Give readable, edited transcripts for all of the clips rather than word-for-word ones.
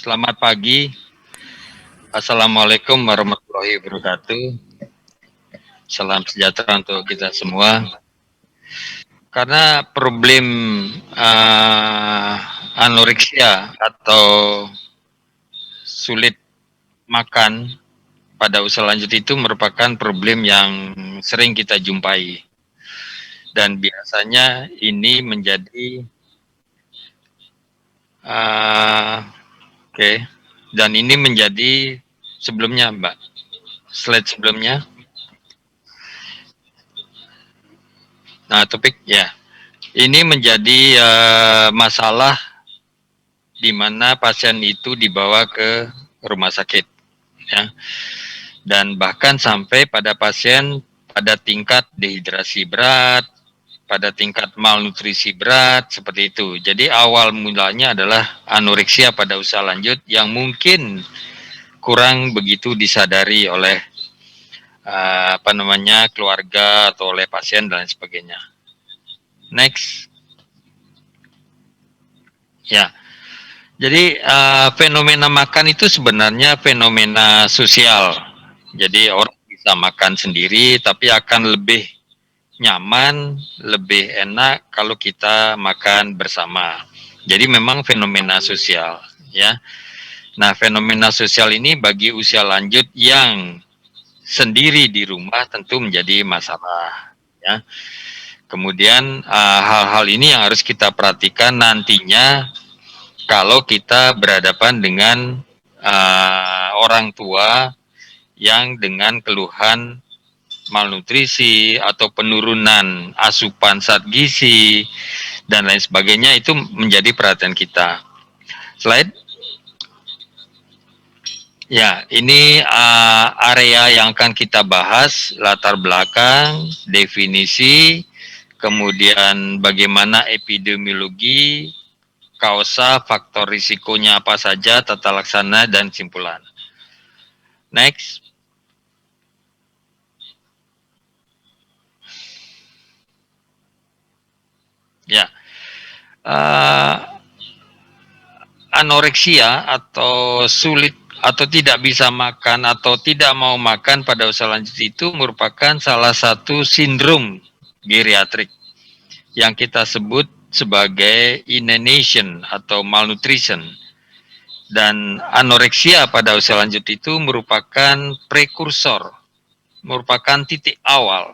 Selamat pagi. Assalamualaikum warahmatullahi wabarakatuh. Salam sejahtera untuk kita semua. Karena problem anoreksia atau sulit makan pada usia lanjut itu merupakan problem yang sering kita jumpai. Dan biasanya ini menjadi dan ini menjadi sebelumnya, Mbak. Slide sebelumnya. Nah, topik ya. Ini menjadi masalah di mana pasien itu dibawa ke rumah sakit, ya. Dan bahkan sampai pada pasien pada tingkat dehidrasi berat, pada tingkat malnutrisi berat, seperti itu. Jadi awal mulanya adalah anoreksia pada usia lanjut yang mungkin kurang begitu disadari oleh keluarga atau oleh pasien dan lain sebagainya. Next. Ya. Jadi fenomena makan itu sebenarnya fenomena sosial. Jadi orang bisa makan sendiri tapi akan lebih nyaman, lebih enak kalau kita makan bersama. Jadi memang fenomena sosial, ya. Nah, fenomena sosial ini bagi usia lanjut yang sendiri di rumah tentu menjadi masalah, ya. Kemudian hal-hal ini yang harus kita perhatikan nantinya kalau kita berhadapan dengan orang tua yang dengan keluhan malnutrisi atau penurunan asupan zat gizi dan lain sebagainya, itu menjadi perhatian kita. Slide. Ya, ini area yang akan kita bahas, latar belakang, definisi, kemudian bagaimana epidemiologi, kausa, faktor risikonya apa saja, tata laksana, dan simpulan. Next. Ya, anoreksia atau sulit atau tidak bisa makan atau tidak mau makan pada usia lanjut itu merupakan salah satu sindrom geriatrik yang kita sebut sebagai inanition atau malnutrition. Dan anoreksia pada usia lanjut itu merupakan prekursor, merupakan titik awal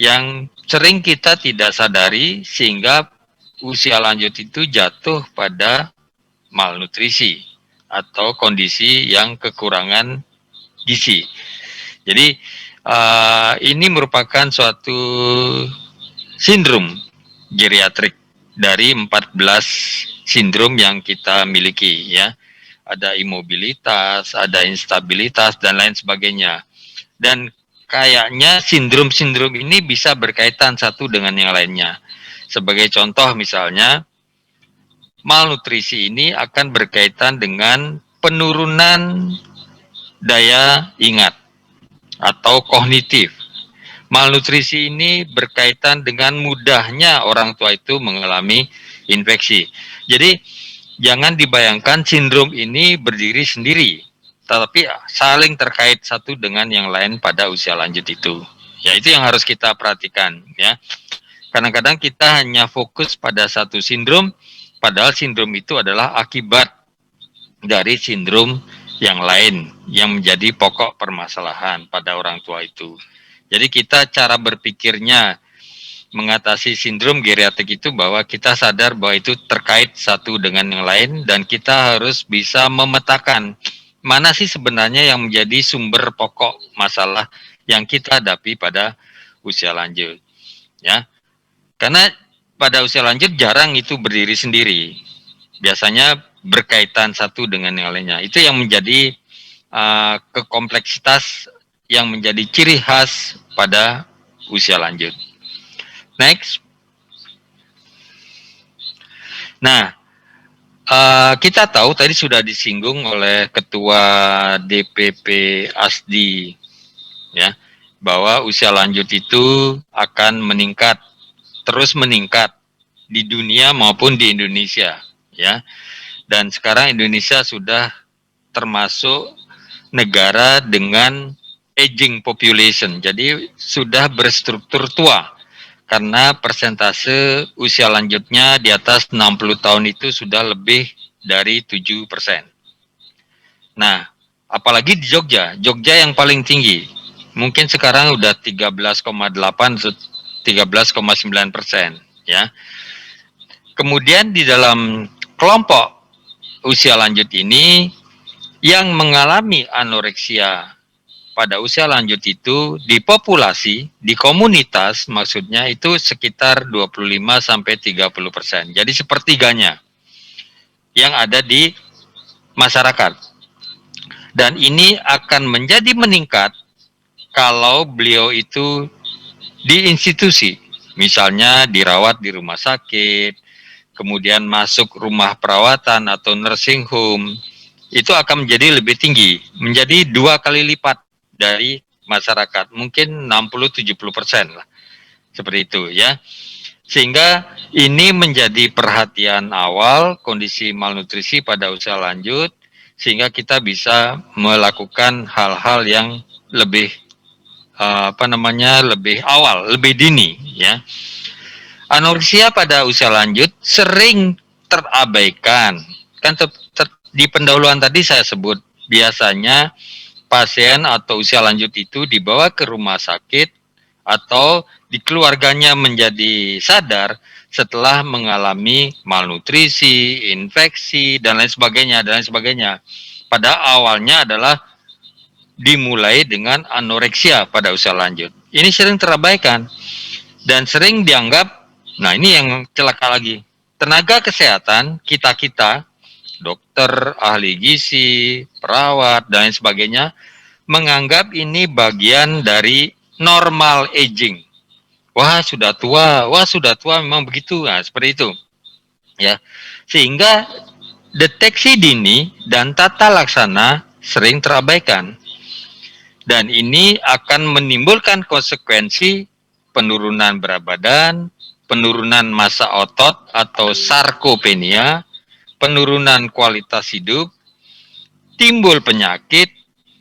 yang sering kita tidak sadari sehingga usia lanjut itu jatuh pada malnutrisi atau kondisi yang kekurangan gizi. Jadi ini merupakan suatu sindrom geriatrik dari 14 sindrom yang kita miliki, ya. Ada imobilitas, ada instabilitas, dan lain sebagainya. Dan kayaknya sindrom-sindrom ini bisa berkaitan satu dengan yang lainnya. Sebagai contoh misalnya, malnutrisi ini akan berkaitan dengan penurunan daya ingat atau kognitif. Malnutrisi ini berkaitan dengan mudahnya orang tua itu mengalami infeksi. Jadi jangan dibayangkan sindrom ini berdiri sendiri, tetapi saling terkait satu dengan yang lain pada usia lanjut itu. Ya, itu yang harus kita perhatikan, ya. Kadang-kadang kita hanya fokus pada satu sindrom, padahal sindrom itu adalah akibat dari sindrom yang lain yang menjadi pokok permasalahan pada orang tua itu. Jadi kita cara berpikirnya mengatasi sindrom geriatrik itu bahwa kita sadar bahwa itu terkait satu dengan yang lain dan kita harus bisa memetakan mana sih sebenarnya yang menjadi sumber pokok masalah yang kita hadapi pada usia lanjut, ya. Karena pada usia lanjut jarang itu berdiri sendiri. Biasanya berkaitan satu dengan yang lainnya. Itu yang menjadi kekompleksitas yang menjadi ciri khas pada usia lanjut. Next. Nah, kita tahu tadi sudah disinggung oleh Ketua DPP ASDI, ya, bahwa usia lanjut itu akan meningkat, terus meningkat di dunia maupun di Indonesia, ya. Dan sekarang Indonesia sudah termasuk negara dengan aging population, jadi sudah berstruktur tua karena persentase usia lanjutnya di atas 60 tahun itu sudah lebih dari 7%. Nah, apalagi di Jogja, Jogja yang paling tinggi, mungkin sekarang udah 13,8, 13,9%, ya. Kemudian di dalam kelompok usia lanjut ini yang mengalami anoreksia pada usia lanjut itu di populasi, di komunitas maksudnya itu sekitar 25 sampai 30%. Jadi sepertiganya yang ada di masyarakat. Dan ini akan menjadi meningkat kalau beliau itu di institusi, misalnya dirawat di rumah sakit, kemudian masuk rumah perawatan atau nursing home, itu akan menjadi lebih tinggi, menjadi 2 kali lipat dari masyarakat, mungkin 60-70% lah, seperti itu ya. Sehingga ini menjadi perhatian awal kondisi malnutrisi pada usia lanjut, sehingga kita bisa melakukan hal-hal yang lebih lebih awal, lebih dini ya. Anoreksia pada usia lanjut sering terabaikan. Kan di pendahuluan tadi saya sebut biasanya pasien atau usia lanjut itu dibawa ke rumah sakit atau di keluarganya menjadi sadar setelah mengalami malnutrisi, infeksi dan lain sebagainya dan lain sebagainya. Pada awalnya adalah dimulai dengan anoreksia pada usia lanjut. Ini sering terabaikan dan sering dianggap, nah ini yang celaka lagi, tenaga kesehatan kita-kita, dokter, ahli gizi, perawat, dan lain sebagainya, menganggap ini bagian dari normal aging. Wah sudah tua memang begitu, nah seperti itu. Ya, sehingga deteksi dini dan tata laksana sering terabaikan. Dan ini akan menimbulkan konsekuensi penurunan berat badan, penurunan massa otot atau sarkopenia, penurunan kualitas hidup, timbul penyakit,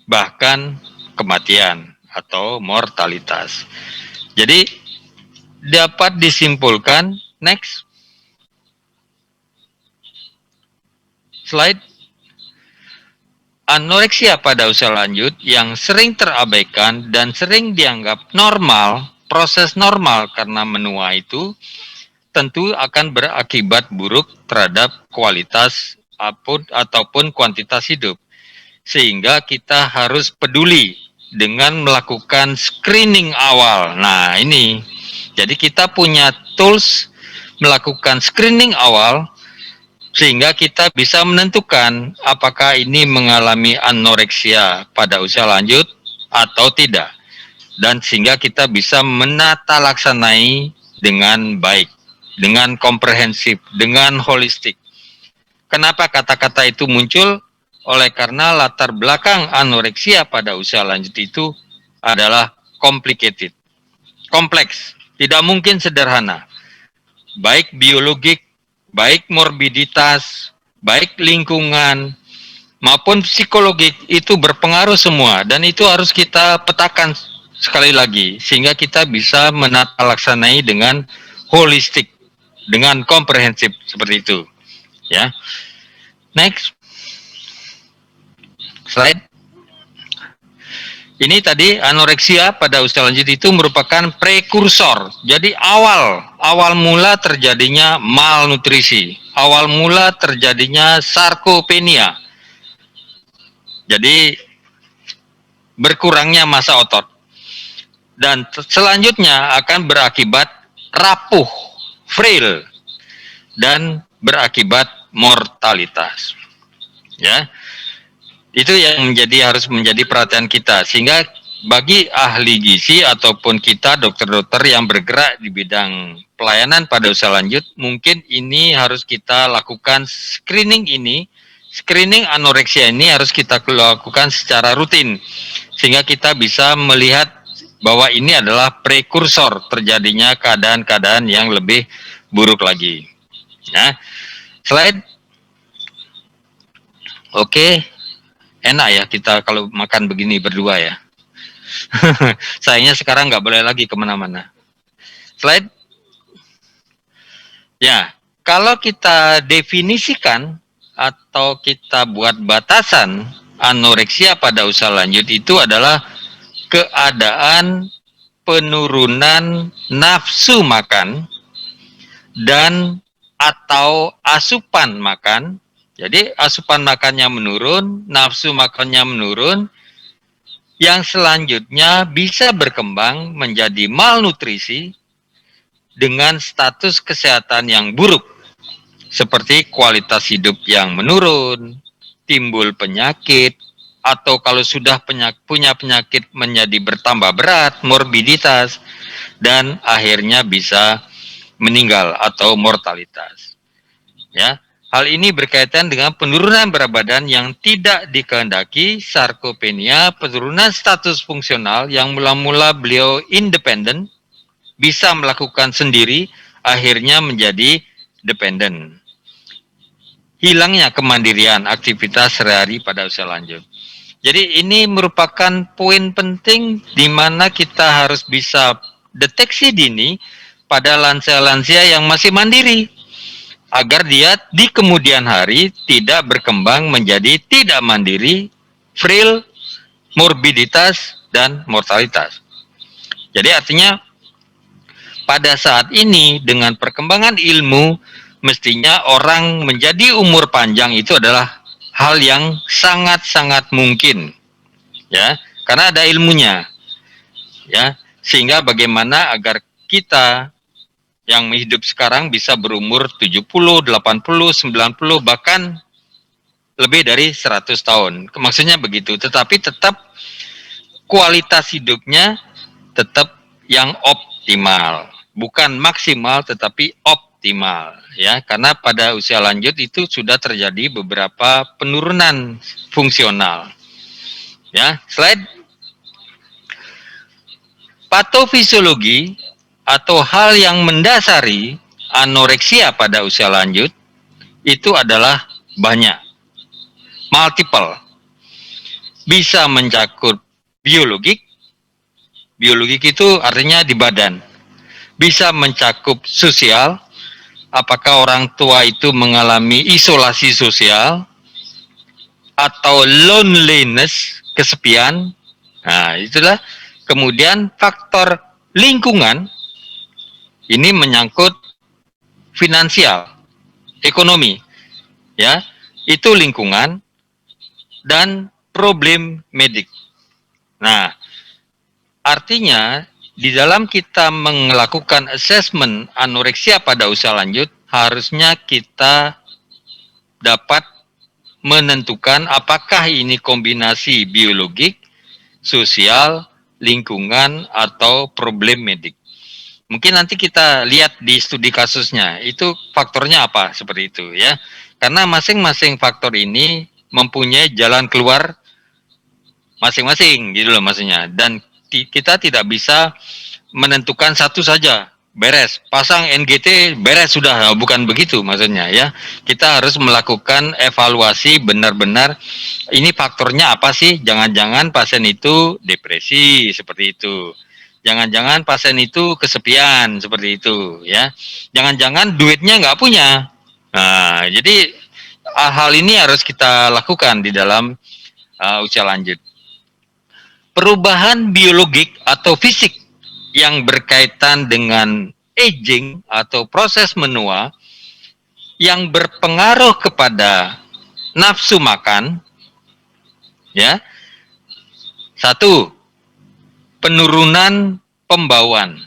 bahkan kematian atau mortalitas. Jadi dapat disimpulkan, next slide, anoreksia pada usia lanjut yang sering terabaikan dan sering dianggap normal, proses normal karena menua itu tentu akan berakibat buruk terhadap kualitas ataupun kuantitas hidup. Sehingga kita harus peduli dengan melakukan screening awal. Nah, ini. Jadi kita punya tools melakukan screening awal sehingga kita bisa menentukan apakah ini mengalami anoreksia pada usia lanjut atau tidak. Dan sehingga kita bisa menata laksanai dengan baik, dengan komprehensif, dengan holistik. Kenapa kata-kata itu muncul? Oleh karena latar belakang anoreksia pada usia lanjut itu adalah complicated, kompleks, tidak mungkin sederhana. Baik biologik, baik morbiditas, baik lingkungan, maupun psikologik itu berpengaruh semua. Dan itu harus kita petakan sekali lagi, sehingga kita bisa menata laksanai dengan holistik, dengan komprehensif, seperti itu. Ya, next slide. Ini tadi anoreksia pada usia lanjut itu merupakan prekursor. Jadi awal mula terjadinya malnutrisi, awal mula terjadinya sarkopenia. Jadi berkurangnya massa otot. Dan selanjutnya akan berakibat rapuh, frail, dan berakibat mortalitas. Ya. Itu yang harus menjadi perhatian kita, sehingga bagi ahli gizi ataupun kita dokter-dokter yang bergerak di bidang pelayanan pada usia lanjut, mungkin ini harus kita lakukan screening anoreksia ini harus kita lakukan secara rutin, sehingga kita bisa melihat bahwa ini adalah prekursor terjadinya keadaan-keadaan yang lebih buruk lagi. Nah, slide. Oke, enak ya kita kalau makan begini berdua ya. Sayangnya sekarang nggak boleh lagi kemana-mana. Slide. Ya, kalau kita definisikan atau kita buat batasan anoreksia pada usia lanjut itu adalah keadaan penurunan nafsu makan dan atau asupan makan. Jadi asupan makannya menurun, nafsu makannya menurun, yang selanjutnya bisa berkembang menjadi malnutrisi dengan status kesehatan yang buruk, seperti kualitas hidup yang menurun, timbul penyakit, atau kalau sudah punya penyakit menjadi bertambah berat, morbiditas, dan akhirnya bisa meninggal atau mortalitas. Ya, hal ini berkaitan dengan penurunan berat badan yang tidak dikehendaki, sarkopenia, penurunan status fungsional yang mula-mula beliau independen, bisa melakukan sendiri, akhirnya menjadi dependen. Hilangnya kemandirian aktivitas sehari-hari pada usia lanjut. Jadi ini merupakan poin penting di mana kita harus bisa deteksi dini pada lansia-lansia yang masih mandiri, agar dia di kemudian hari tidak berkembang menjadi tidak mandiri, frail, morbiditas, dan mortalitas. Jadi artinya pada saat ini dengan perkembangan ilmu, mestinya orang menjadi umur panjang itu adalah hal yang sangat-sangat mungkin, ya, karena ada ilmunya, ya, sehingga bagaimana agar kita yang hidup sekarang bisa berumur 70, 80, 90, bahkan lebih dari 100 tahun. Maksudnya begitu, tetapi tetap kualitas hidupnya tetap yang optimal. Bukan maksimal tetapi optimal, ya, karena pada usia lanjut itu sudah terjadi beberapa penurunan fungsional. Ya, slide. Patofisiologi atau hal yang mendasari anoreksia pada usia lanjut itu adalah banyak, multiple. Bisa mencakup biologik, biologik itu artinya di badan. Bisa mencakup sosial, apakah orang tua itu mengalami isolasi sosial atau loneliness, kesepian. Nah, itulah. Kemudian faktor lingkungan, ini menyangkut finansial, ekonomi, ya, itu lingkungan, dan problem medik. Nah, artinya di dalam kita melakukan assessment anoreksia pada usia lanjut, harusnya kita dapat menentukan apakah ini kombinasi biologik, sosial, lingkungan, atau problem medik. Mungkin nanti kita lihat di studi kasusnya, itu faktornya apa, seperti itu ya. Karena masing-masing faktor ini mempunyai jalan keluar masing-masing, gitu loh maksudnya. Dan kita tidak bisa menentukan satu saja, beres, pasang NGT, beres sudah, bukan begitu maksudnya ya. Kita harus melakukan evaluasi benar-benar, ini faktornya apa sih, jangan-jangan pasien itu depresi, seperti itu. Jangan-jangan pasien itu kesepian, seperti itu ya. Jangan-jangan duitnya nggak punya. Nah, jadi hal ini harus kita lakukan di dalam usia lanjut. Perubahan biologik atau fisik yang berkaitan dengan aging atau proses menua yang berpengaruh kepada nafsu makan, ya. Satu, penurunan pembauan.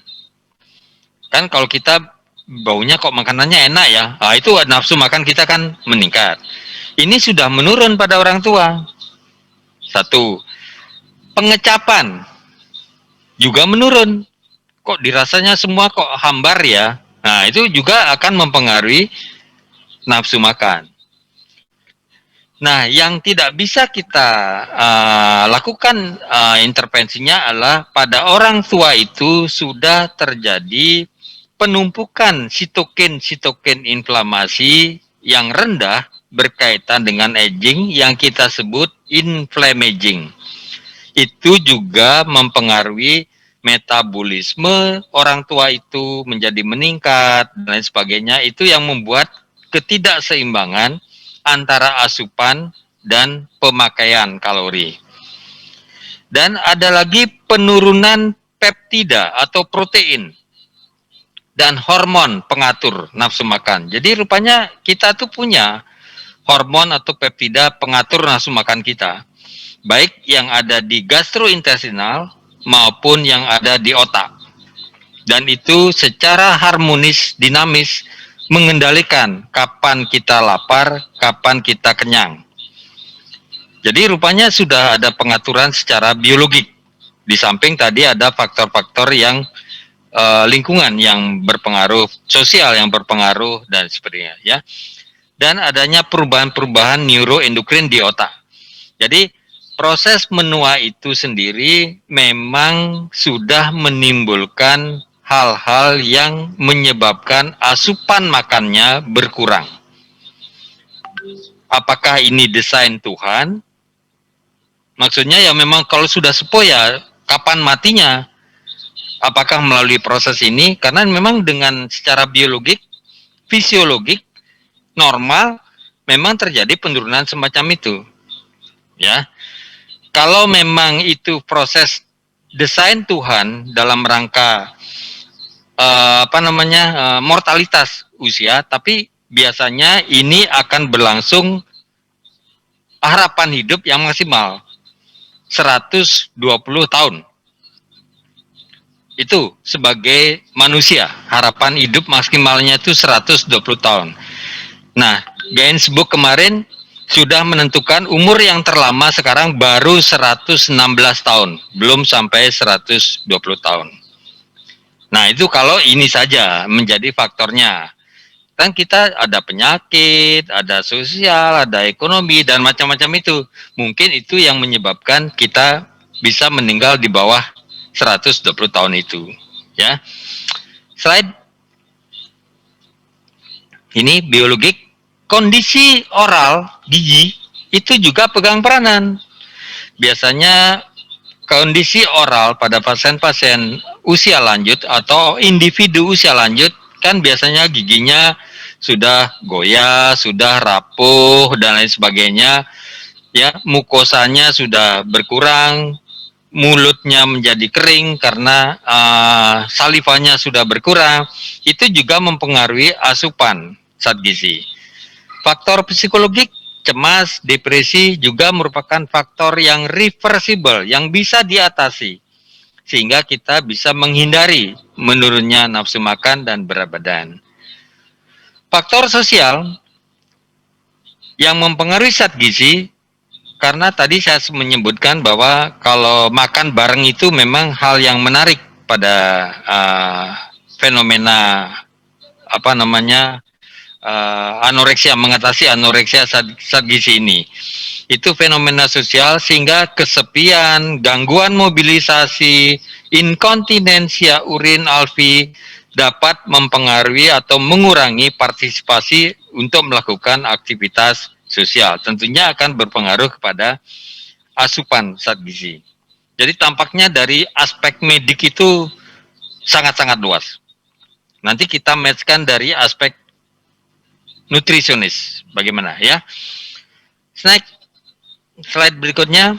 Kan kalau kita baunya kok makanannya enak ya, nah itu nafsu makan kita kan meningkat. Ini sudah menurun pada orang tua. Satu, pengecapan juga menurun. Kok dirasanya semua kok hambar ya? Nah, itu juga akan mempengaruhi nafsu makan. Nah, yang tidak bisa kita lakukan intervensinya adalah pada orang tua itu sudah terjadi penumpukan sitokin inflamasi yang rendah berkaitan dengan aging yang kita sebut inflammaging. Itu juga mempengaruhi metabolisme orang tua itu menjadi meningkat dan lain sebagainya. Itu yang membuat ketidakseimbangan antara asupan dan pemakaian kalori. Dan ada lagi penurunan peptida atau protein dan hormon pengatur nafsu makan. Jadi rupanya kita tuh punya hormon atau peptida pengatur nafsu makan kita, baik yang ada di gastrointestinal maupun yang ada di otak. Dan itu secara harmonis, dinamis, mengendalikan kapan kita lapar, kapan kita kenyang. Jadi rupanya sudah ada pengaturan secara biologik. Di samping tadi ada faktor-faktor yang lingkungan yang berpengaruh, sosial yang berpengaruh dan sebagainya, ya. Dan adanya perubahan-perubahan neuroendokrin di otak. Jadi proses menua itu sendiri memang sudah menimbulkan hal-hal yang menyebabkan asupan makannya berkurang. Apakah ini desain Tuhan? Maksudnya ya memang kalau sudah sepuh ya kapan matinya? Apakah melalui proses ini? Karena memang dengan secara biologik, fisiologik, normal, memang terjadi penurunan semacam itu. Ya, kalau memang itu proses desain Tuhan dalam rangka mortalitas usia, tapi biasanya ini akan berlangsung harapan hidup yang maksimal 120 tahun. Itu sebagai manusia, harapan hidup maksimalnya itu 120 tahun. Nah, Guinness Book kemarin sudah menentukan umur yang terlama sekarang baru 116 tahun, belum sampai 120 tahun. Nah, itu kalau ini saja menjadi faktornya. Kan kita ada penyakit, ada sosial, ada ekonomi, dan macam-macam itu. Mungkin itu yang menyebabkan kita bisa meninggal di bawah 120 tahun itu. Ya. Slide. Ini biologik. Kondisi oral, gigi, itu juga pegang peranan. Biasanya kondisi oral pada pasien-pasien usia lanjut atau individu usia lanjut kan biasanya giginya sudah goyah, sudah rapuh dan lain sebagainya, ya, mukosanya sudah berkurang, mulutnya menjadi kering karena salivanya sudah berkurang. Itu juga mempengaruhi asupan zat gizi. Faktor psikologik, cemas, depresi juga merupakan faktor yang reversible, yang bisa diatasi sehingga kita bisa menghindari menurunnya nafsu makan dan berat badan. Faktor sosial yang mempengaruhi zat gizi, karena tadi saya menyebutkan bahwa kalau makan bareng itu memang hal yang menarik pada fenomena anoreksia, mengatasi anoreksia zat gizi ini. Itu fenomena sosial sehingga kesepian, gangguan mobilisasi, inkontinensia urin alfi dapat mempengaruhi atau mengurangi partisipasi untuk melakukan aktivitas sosial. Tentunya akan berpengaruh kepada asupan zat gizi. Jadi tampaknya dari aspek medik itu sangat-sangat luas. Nanti kita matchkan dari aspek nutrisionis. Bagaimana ya? Slide berikutnya,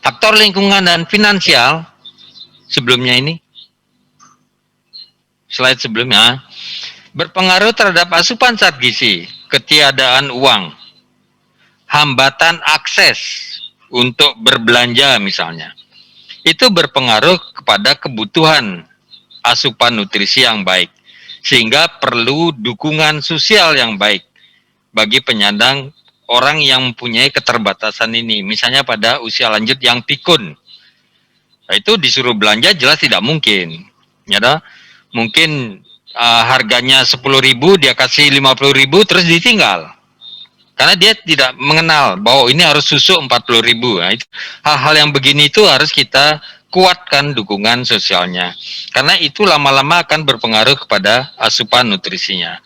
faktor lingkungan dan finansial. Sebelumnya ini, slide sebelumnya, berpengaruh terhadap asupan zat gizi, ketiadaan uang, hambatan akses untuk berbelanja misalnya. Itu berpengaruh kepada kebutuhan asupan nutrisi yang baik, sehingga perlu dukungan sosial yang baik bagi penyandang orang yang mempunyai keterbatasan ini, misalnya pada usia lanjut yang pikun. Nah, itu disuruh belanja jelas tidak mungkin. Ya, mungkin harganya 10.000 dia kasih 50.000 terus ditinggal. Karena dia tidak mengenal bahwa ini harus susu 40.000. Nah, hal-hal yang begini itu harus kita kuatkan dukungan sosialnya. Karena itu lama-lama akan berpengaruh kepada asupan nutrisinya.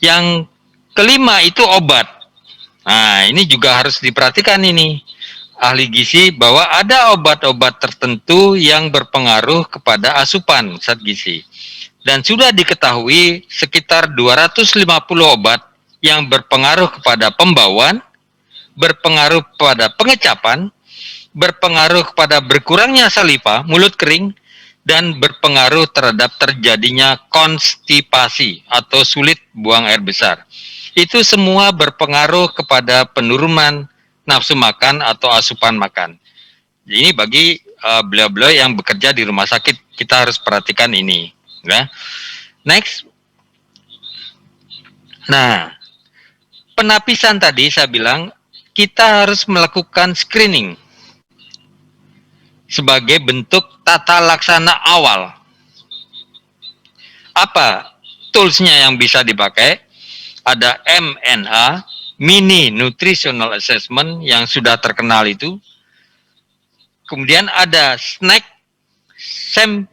Yang Kelima itu obat. Nah, ini juga harus diperhatikan ini ahli gizi bahwa ada obat-obat tertentu yang berpengaruh kepada asupan zat gizi. Dan sudah diketahui sekitar 250 obat yang berpengaruh kepada pembauan, berpengaruh pada pengecapan, berpengaruh kepada berkurangnya saliva, mulut kering, dan berpengaruh terhadap terjadinya konstipasi atau sulit buang air besar. Itu semua berpengaruh kepada penurunan nafsu makan atau asupan makan. Ini bagi beliau-beliau yang bekerja di rumah sakit, kita harus perhatikan ini. Ya. Next. Nah, penapisan tadi saya bilang, kita harus melakukan screening sebagai bentuk tata laksana awal. Apa toolsnya yang bisa dipakai? Ada MNA, Mini Nutritional Assessment yang sudah terkenal itu. Kemudian ada SNAC,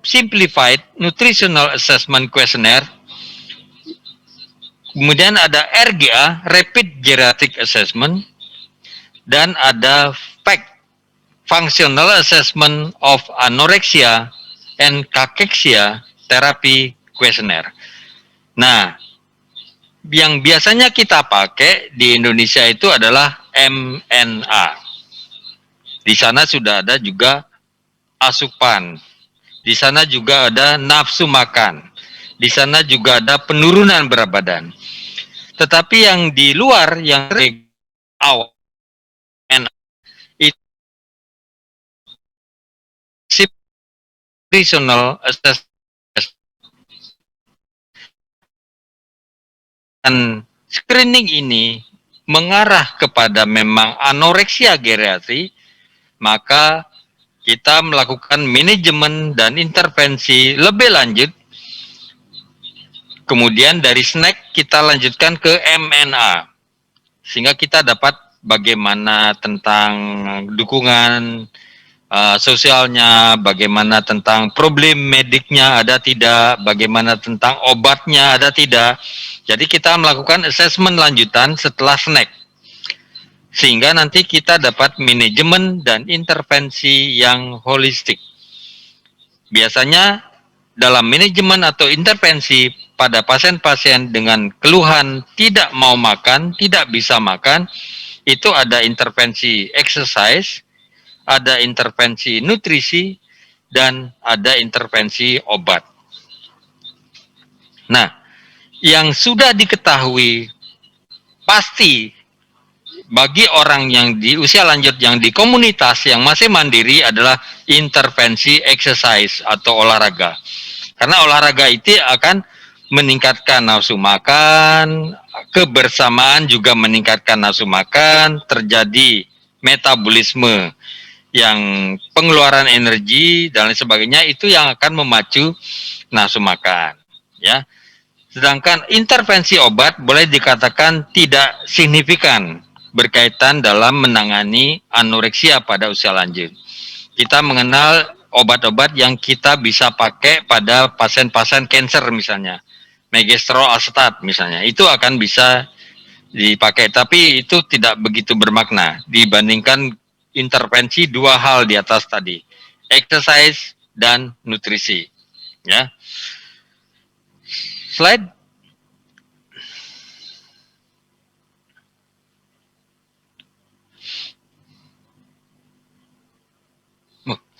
Simplified Nutritional Assessment Questionnaire. Kemudian ada RGA, Rapid Geriatric Assessment. Dan ada FACT, Functional Assessment of Anorexia and Cachexia Therapy Questionnaire. Nah, yang biasanya kita pakai di Indonesia itu adalah MNA. Di sana sudah ada juga asupan. Di sana juga ada nafsu makan. Di sana juga ada penurunan berat badan. Tetapi yang di luar, yang awal, itu nutritional assessment dan screening ini mengarah kepada memang anoreksia geriatri, maka kita melakukan manajemen dan intervensi lebih lanjut. Kemudian dari SNAC kita lanjutkan ke MNA, sehingga kita dapat bagaimana tentang dukungan sosialnya, bagaimana tentang problem mediknya ada tidak, bagaimana tentang obatnya ada tidak. Jadi kita melakukan assessment lanjutan setelah SNAC, sehingga nanti kita dapat manajemen dan intervensi yang holistik. Biasanya dalam manajemen atau intervensi pada pasien-pasien dengan keluhan tidak mau makan, tidak bisa makan, itu ada intervensi exercise, ada intervensi nutrisi, dan ada intervensi obat. Nah, yang sudah diketahui pasti bagi orang yang di usia lanjut, yang di komunitas, yang masih mandiri adalah intervensi exercise atau olahraga. Karena olahraga itu akan meningkatkan nafsu makan, kebersamaan juga meningkatkan nafsu makan, terjadi metabolisme yang pengeluaran energi dan lain sebagainya, itu yang akan memacu nafsu makan, ya. Sedangkan intervensi obat boleh dikatakan tidak signifikan berkaitan dalam menangani anoreksia pada usia lanjut. Kita mengenal obat-obat yang kita bisa pakai pada pasien-pasien kanker misalnya, megestrol asetat misalnya, itu akan bisa dipakai, tapi itu tidak begitu bermakna dibandingkan intervensi dua hal di atas tadi, exercise dan nutrisi, ya. Slide.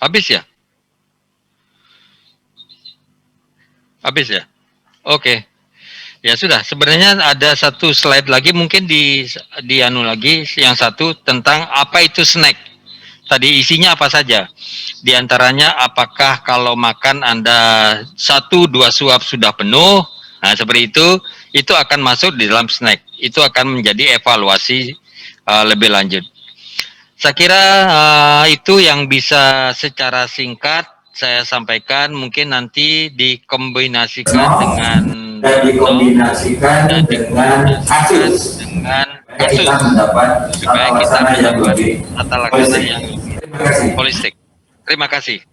Habis ya? Habis ya? Oke. Ya sudah, sebenarnya ada satu slide lagi, mungkin di anu lagi, yang satu tentang apa itu snack. Tadi isinya apa saja? Di antaranya apakah kalau makan Anda 1-2 suap sudah penuh? Nah, seperti itu akan masuk di dalam snack. Itu akan menjadi evaluasi lebih lanjut. Saya kira itu yang bisa secara singkat saya sampaikan. Mungkin nanti dikombinasikan dengan kasus kita mendapat supaya kita mendapat tata laksana yang holistik. Terima kasih.